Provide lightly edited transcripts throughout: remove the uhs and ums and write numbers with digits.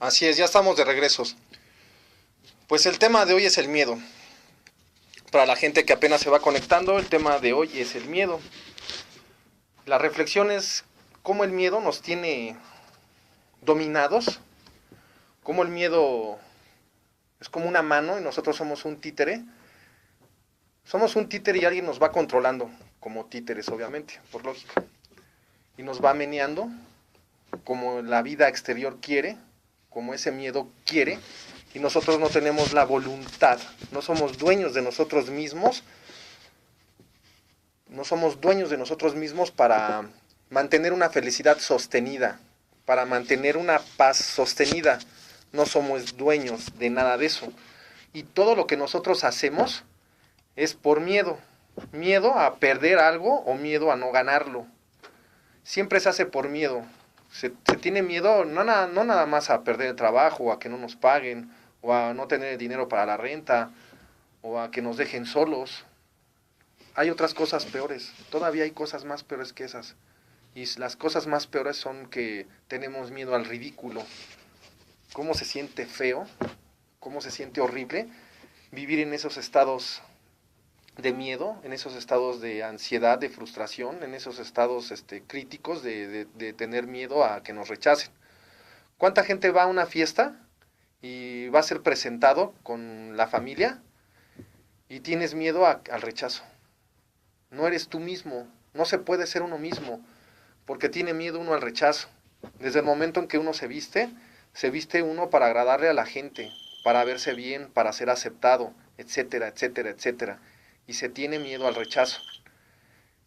Así es, ya estamos de regresos. Pues el tema de hoy es el miedo. Para la gente que apenas se va conectando, el tema de hoy es el miedo. La reflexión es cómo el miedo nos tiene dominados, cómo el miedo es como una mano y nosotros somos un títere. Somos un títere y alguien nos va controlando, como títeres obviamente, por lógica. Y nos va meneando como la vida exterior quiere, como ese miedo quiere, y nosotros no tenemos la voluntad, no somos dueños de nosotros mismos, no somos dueños de nosotros mismos para mantener una felicidad sostenida, para mantener una paz sostenida, no somos dueños de nada de eso. Y todo lo que nosotros hacemos es por miedo, miedo a perder algo o miedo a no ganarlo. Siempre se hace por miedo. Se tiene miedo no nada más a perder el trabajo, o a que no nos paguen, o a no tener dinero para la renta, o a que nos dejen solos. Hay otras cosas peores, todavía hay cosas más peores que esas. Y las cosas más peores son que tenemos miedo al ridículo. ¿Cómo se siente feo? ¿Cómo se siente horrible vivir en esos estados de miedo, en esos estados de ansiedad, de frustración, en esos estados críticos de tener miedo a que nos rechacen? ¿Cuánta gente va a una fiesta y va a ser presentado con la familia y tienes miedo al rechazo? No eres tú mismo, no se puede ser uno mismo, porque tiene miedo uno al rechazo. Desde el momento en que uno se viste uno para agradarle a la gente, para verse bien, para ser aceptado, etcétera, etcétera, etcétera. Y se tiene miedo al rechazo.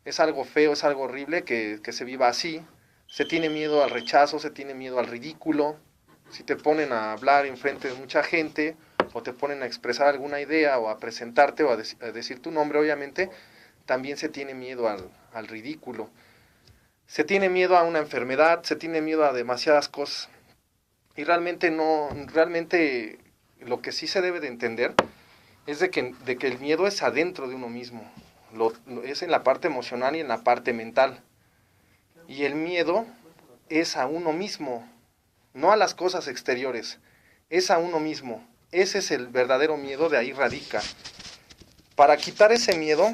Es algo feo, es algo horrible que se viva así. Se tiene miedo al rechazo, se tiene miedo al ridículo. Si te ponen a hablar enfrente de mucha gente, o te ponen a expresar alguna idea, o a presentarte, o a decir tu nombre, obviamente, también se tiene miedo al ridículo. Se tiene miedo a una enfermedad, se tiene miedo a demasiadas cosas. Y realmente lo que sí se debe de entender es de que el miedo es adentro de uno mismo. Es en la parte emocional y en la parte mental. Y el miedo es a uno mismo, no a las cosas exteriores, es a uno mismo. Ese es el verdadero miedo, de ahí radica. Para quitar ese miedo,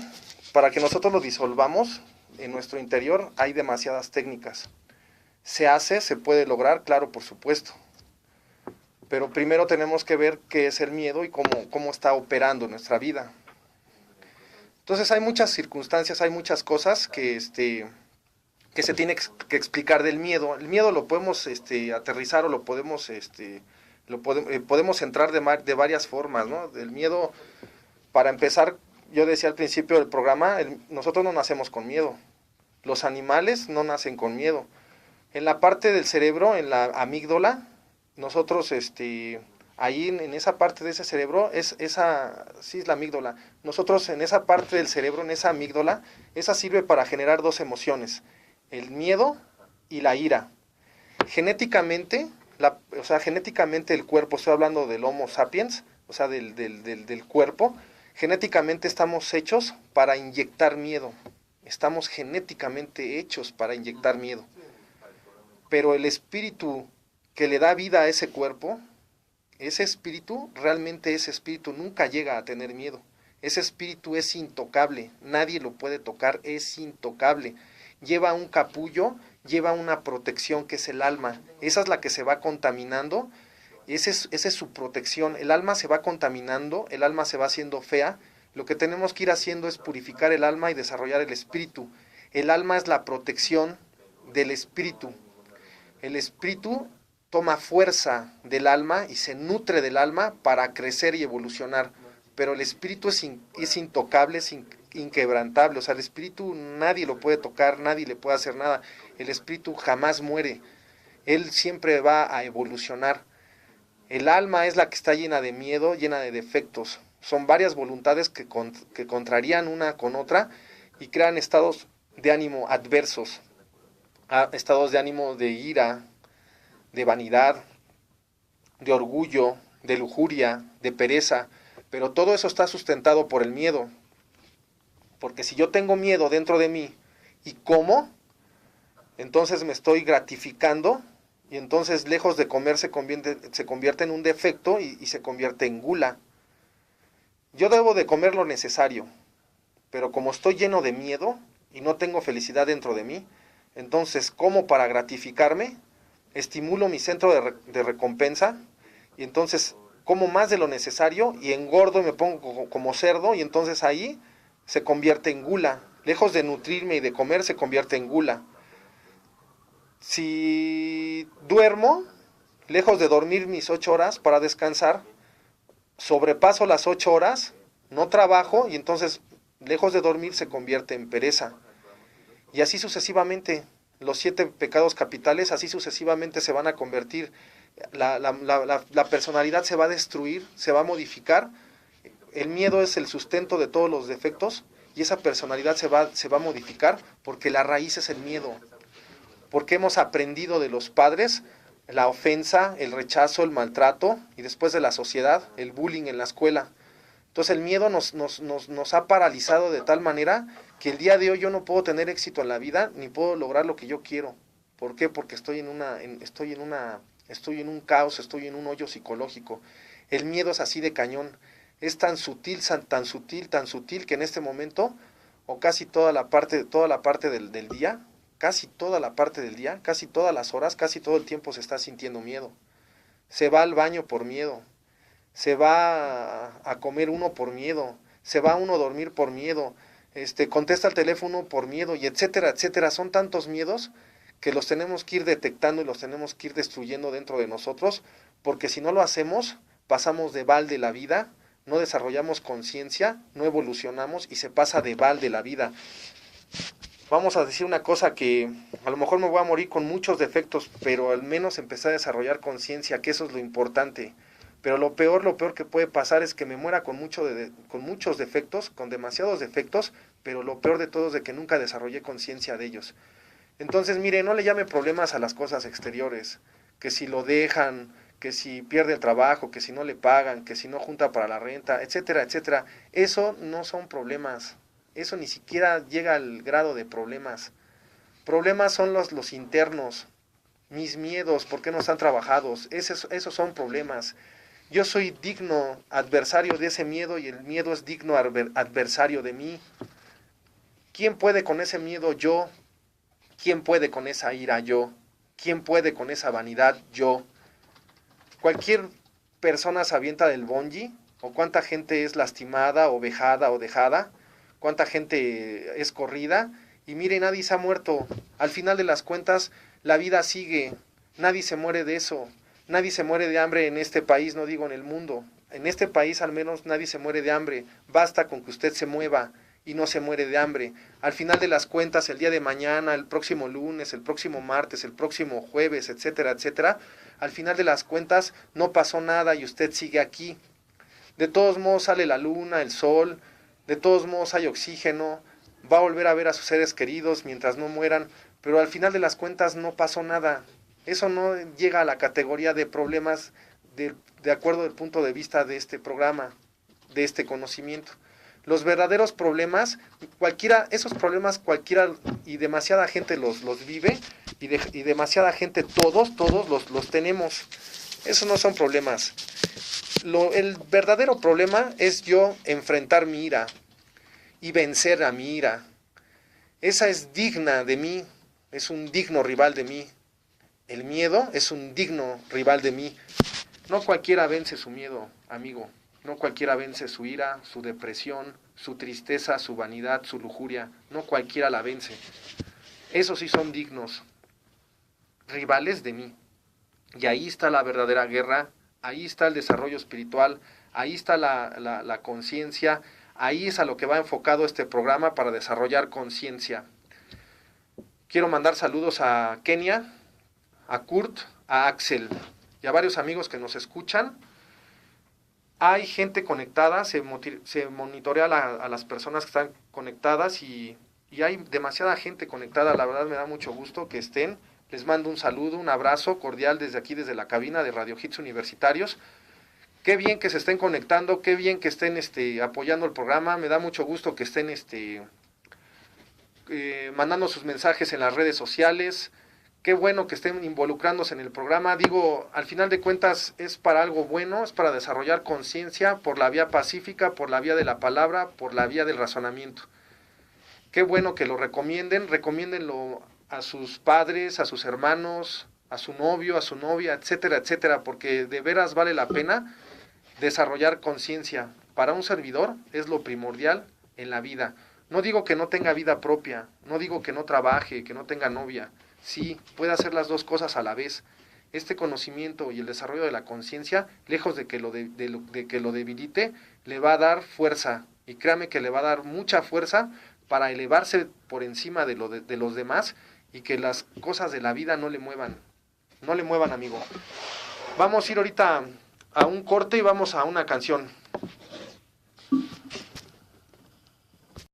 para que nosotros lo disolvamos en nuestro interior, hay demasiadas técnicas. Se puede lograr, claro, por supuesto. Pero primero tenemos que ver qué es el miedo y cómo está operando en nuestra vida. Entonces hay muchas circunstancias, hay muchas cosas que se tiene que explicar del miedo. El miedo lo podemos aterrizar o podemos entrar de varias formas, ¿no? El miedo, para empezar, yo decía al principio del programa, nosotros no nacemos con miedo. Los animales no nacen con miedo. En la parte del cerebro, en la amígdala, nosotros, ahí en esa parte de ese cerebro, sí es la amígdala. Nosotros en esa parte del cerebro, en esa amígdala, esa sirve para generar dos emociones, el miedo y la ira. Genéticamente, genéticamente el cuerpo, estoy hablando del Homo sapiens, o sea, del cuerpo, genéticamente estamos hechos para inyectar miedo. Estamos genéticamente hechos para inyectar miedo. Pero el espíritu que le da vida a ese cuerpo, realmente ese espíritu nunca llega a tener miedo. Ese espíritu es intocable, nadie lo puede tocar, es intocable. Lleva un capullo, lleva una protección que es el alma. Esa es la que se va contaminando, esa es su protección. El alma se va contaminando, el alma se va haciendo fea. Lo que tenemos que ir haciendo es purificar el alma y desarrollar el espíritu. El alma es la protección del espíritu. El espíritu toma fuerza del alma y se nutre del alma para crecer y evolucionar. Pero el espíritu es intocable, es inquebrantable. O sea, el espíritu nadie lo puede tocar, nadie le puede hacer nada. El espíritu jamás muere. Él siempre va a evolucionar. El alma es la que está llena de miedo, llena de defectos. Son varias voluntades que contrarían una con otra y crean estados de ánimo adversos. Estados de ánimo de ira, de vanidad, de orgullo, de lujuria, de pereza, pero todo eso está sustentado por el miedo. Porque si yo tengo miedo dentro de mí y como, entonces me estoy gratificando Y entonces, lejos de comer, se convierte en un defecto y se convierte en gula. Yo debo de comer lo necesario, pero como estoy lleno de miedo y no tengo felicidad dentro de mí, entonces como para gratificarme, estimulo mi centro de recompensa y entonces como más de lo necesario y engordo y me pongo como cerdo y entonces ahí se convierte en gula. Lejos de nutrirme y de comer, se convierte en gula. Si duermo, lejos de dormir mis 8 horas para descansar, sobrepaso las 8 horas, no trabajo y entonces, lejos de dormir, se convierte en pereza. Y así sucesivamente, los 7 pecados capitales, así sucesivamente se van a convertir. La personalidad se va a destruir, se va a modificar. El miedo es el sustento de todos los defectos y esa personalidad se va a modificar porque la raíz es el miedo. Porque hemos aprendido de los padres la ofensa, el rechazo, el maltrato y después de la sociedad, el bullying en la escuela. Entonces el miedo nos ha paralizado de tal manera que el día de hoy yo no puedo tener éxito en la vida ni puedo lograr lo que yo quiero. ¿Por qué? Porque estoy en un caos, estoy en un hoyo psicológico. El miedo es así de cañón. Es tan sutil, tan sutil, tan sutil que en este momento, o casi toda la parte del día, casi toda la parte del día, casi todas las horas, casi todo el tiempo se está sintiendo miedo. Se va al baño por miedo, se va a comer uno por miedo, se va uno a dormir por miedo, contesta el teléfono por miedo, y etcétera, etcétera. Son tantos miedos que los tenemos que ir detectando y los tenemos que ir destruyendo dentro de nosotros, porque si no lo hacemos, pasamos de balde la vida, no desarrollamos conciencia, no evolucionamos y se pasa de balde la vida. Vamos a decir una cosa que a lo mejor me voy a morir con muchos defectos, pero al menos empecé a desarrollar conciencia, que eso es lo importante. Pero lo peor que puede pasar es que me muera con muchos defectos, con demasiados defectos, pero lo peor de todo es de que nunca desarrollé conciencia de ellos. Entonces, mire, no le llame problemas a las cosas exteriores, que si lo dejan, que si pierde el trabajo, que si no le pagan, que si no junta para la renta, etcétera, etcétera. Eso no son problemas. Eso ni siquiera llega al grado de problemas. Problemas son los internos, mis miedos, por qué no están trabajados. Esos son problemas. Yo soy digno adversario de ese miedo y el miedo es digno adversario de mí. ¿Quién puede con ese miedo? Yo. ¿Quién puede con esa ira? Yo. ¿Quién puede con esa vanidad? Yo. Cualquier persona se avienta del bungee, o cuánta gente es lastimada o vejada o dejada, cuánta gente es corrida, y mire, nadie se ha muerto. Al final de las cuentas, la vida sigue, nadie se muere de eso, nadie se muere de hambre en este país, no digo en el mundo. En este país al menos nadie se muere de hambre, basta con que usted se mueva y no se muere de hambre. Al final de las cuentas, el día de mañana, el próximo lunes, el próximo martes, el próximo jueves, etcétera, etcétera, al final de las cuentas no pasó nada y usted sigue aquí. De todos modos sale la luna, el sol, de todos modos hay oxígeno, va a volver a ver a sus seres queridos mientras no mueran, pero al final de las cuentas no pasó nada. Eso no llega a la categoría de problemas de acuerdo al punto de vista de este programa, de este conocimiento. Los verdaderos problemas, esos problemas cualquiera y demasiada gente los vive y demasiada gente, todos los tenemos. Esos no son problemas. El verdadero problema es yo enfrentar mi ira y vencer a mi ira. Esa es digna de mí, es un digno rival de mí. El miedo es un digno rival de mí. No cualquiera vence su miedo, amigo. No cualquiera vence su ira, su depresión, su tristeza, su vanidad, su lujuria. No cualquiera la vence. Esos sí son dignos rivales de mí. Y ahí está la verdadera guerra, ahí está el desarrollo espiritual, ahí está la conciencia, ahí es a lo que va enfocado este programa para desarrollar conciencia. Quiero mandar saludos a Kenia, a Kurt, a Axel y a varios amigos que nos escuchan. Hay gente conectada, se monitorea a las personas que están conectadas y hay demasiada gente conectada. La verdad me da mucho gusto que estén. Les mando un saludo, un abrazo cordial desde aquí, desde la cabina de Radio Hits Universitarios. Qué bien que se estén conectando, qué bien que estén apoyando el programa. Me da mucho gusto que estén mandando sus mensajes en las redes sociales, Qué bueno que estén involucrándose en el programa. Digo, al final de cuentas es para algo bueno, es para desarrollar conciencia por la vía pacífica, por la vía de la palabra, por la vía del razonamiento. Qué bueno que lo recomienden, recomiéndenlo a sus padres, a sus hermanos, a su novio, a su novia, etcétera, etcétera, porque de veras vale la pena desarrollar conciencia. Para un servidor es lo primordial en la vida. No digo que no tenga vida propia, no digo que no trabaje, que no tenga novia. Sí, puede hacer las dos cosas a la vez. Este conocimiento y el desarrollo de la conciencia, lejos de que de que lo debilite, le va a dar fuerza. Y créame que le va a dar mucha fuerza para elevarse por encima de los demás y que las cosas de la vida no le muevan. No le muevan, amigo. Vamos a ir ahorita a un corte y vamos a una canción.